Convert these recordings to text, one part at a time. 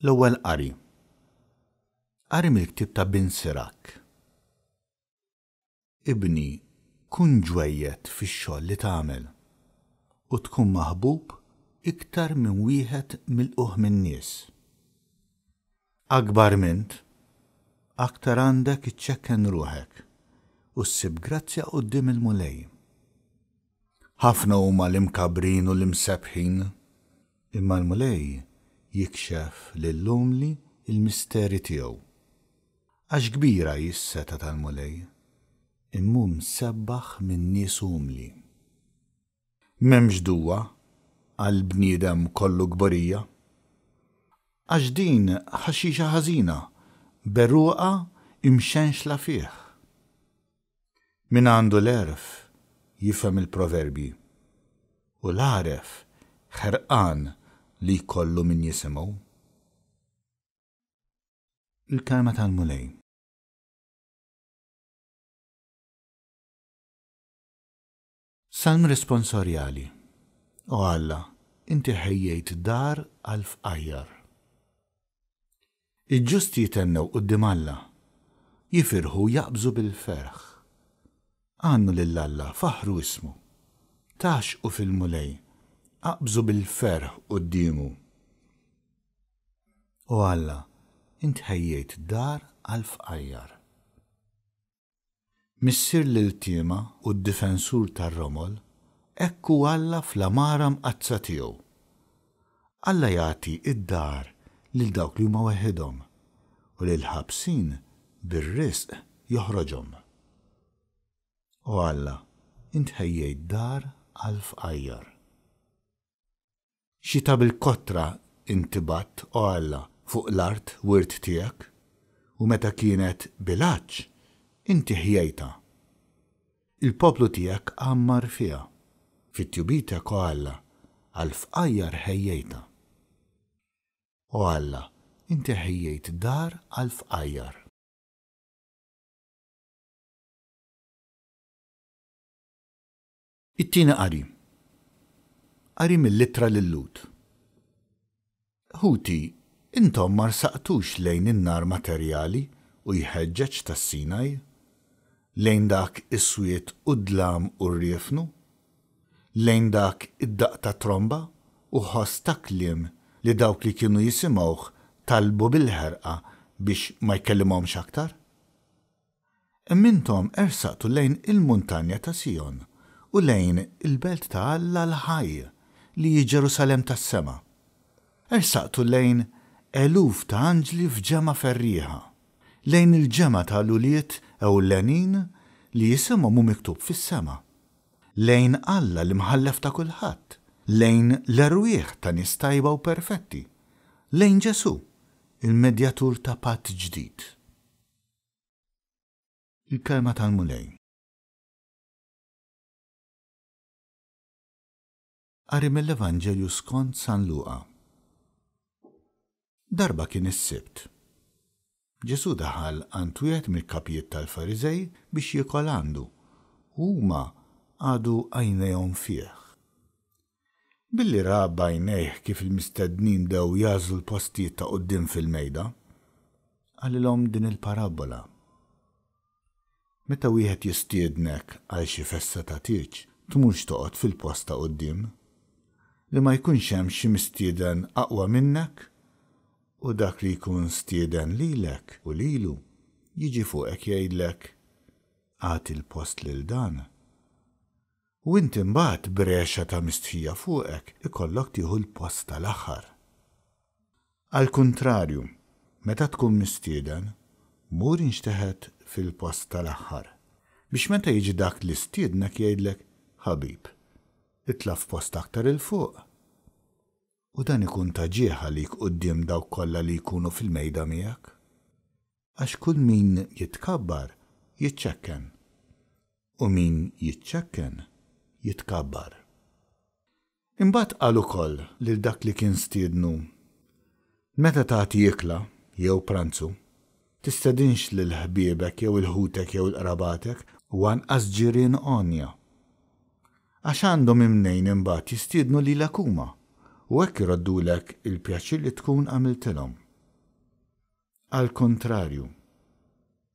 L-ewwel qari. Qari mill-ktieb ta' Bin Sirak. Ibni, kun ġwejjed fix-xogħol li tagħmel u tkun maħbub iktar minn wieħed mill-quh min-nies. Akbar mint, aktar għandek iċċekken ruħek u ssib grazzja quddiem il-mulej. Ħafna huma l-imkabrin u l-imsebħin, imma l-mulej jikxef lill-umli il-misteri tiegħu. Għax kbira jis-seta tal-mulej, immu msebbaħ minn nies umli. M'hemmx duwa għall-bniedem kollu gborija. Għax din ħaxixa ħażina, berruqa imxenxla fih. Min għandu l-erf jifhem il-proverbi u l-għaref ħerqan li jkollu min jisimgħu. Il-kelma tal-mulej. Salm responsorjali. O Alla, inti ħejjejt dar għal fqajjar. Il-ġusti jitennew quddiem Alla, jifirħu jaqbżu bil-ferħ. Għannu lill-Alla faħru ismu, taxqu fil-mulej, aqbżu bil-ferħ quddiemu. O Alla, int ħejjejt dar għal fqajjar. Missier l-iltiema u d-difensur tar-romol, ekku Alla fl-amara mqazza tiegħu. Alla jagħti id-dar lil dawk li huma weħidhom u lil ħabsin bir-risq joħroġhom. O Alla, int ħejjejt dar għal fqajjar. Xita bil-kotra intibat, o Alla, fuq l-art wirt tiegħek, u meta kienet bilaċ, inti ħjejta. Il-poplu tiegħek għammar fiha, fit-tjubitek, o Alla, għal fqajjar ħejjejta. O Alla, inti ħejjejt dar għal fqajjar. It-tieni qari. Qari mill-littra lill-Lut. Ħuti, intom ma rsaqtux lejn in-nar materjali u jħeġġeġ tas-Sinaj, lejn dak is-swiet u d-dlam u rriefnu, lejn dak id-daq ta' tromba u ħoss ta' kliem li dawk li kienu jisimgħuh talbu bil-ħerqa biex ma jkellimhomx aktar? Immintom ersaqtu lejn il-muntanja ta' Sion u lejn il-belt ta' Alla l-ħaj li Ġerusalem tas-sema. Ersaqtu lejn eluf ta' anġli f'ġema ferrieħa, lejn il-ġema ta' luliet ewlenin li jisimhom hu miktub fis-sema, lejn Alla li mħallef ta' kulħadd, lejn l-erwieħ ta' nies tajba u perfetti, lejn Ġesu, il-medjatur ta' patt ġdid. Il-kelma tal-mulej. Qari mill-Evanġelju skont San Luqa. Darba kien is-Sibt. Ġesu daħal għand wieħed mill-kapijiet tal-Fariżej biex jiekol għandu, huma għadu għajnejhom fih. Billi ra b'għajnejh kif il-mistednin dew jażlu l-postijiet ta' quddiem fil-mejda, għalilhom din il-parabola. Meta wieħed jistiednek għal xi festa ta' tieġ, tmurx toqgħod fil-post ta' quddiem, li ma jkunx hemm xi mistieden aqwa minnek u dak li jkun stieden lilek u lilu jiġi fuqek jgħidlek għati l-post lil dan. U inti mbagħad b'rexa ta' mistħija fuqek ikollok tieħu l-post tal-aħħar. Għall-kuntrarju, meta tkun mistieden, mur inxteħed fil-post tal-aħħar biex meta jiġi dak li stiednek jgħidlek ħabib, itla f'post aktar il-fuq. U dan ikun ta' ġieħa lik quddiem dawk kollha li jkunu fil-mejda miegħek. Għax kull min jitkabbar jiċċekken u min jiċċekken jitkabbar. Imbagħad qal ukoll lil dak li kien stiednu, meta tagħti jikla jew pranzu, tistedinx lil ħbiebek jew il-ħutek jew il-qrabatek u anqas ġirien onja. Għax għandhom imnejn imbagħad jistiednu lilek huma u hekk iroddulek il-pjaċir li tkun għamiltilhom. Għal kontrarju,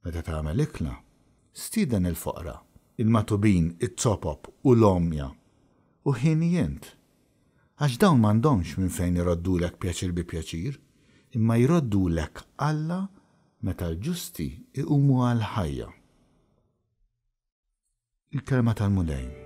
meta tagħmel ikla, stieden il-foqra, il-matubin, it-topop u l-omja u ħinijent. Għax dawn m'għandhomx minn fejn iroddulek pjaċir bi pjaċir, imma jroddulek Alla meta l-ġusti iqumu għal ħajja. Il-kelma tal-Mulej.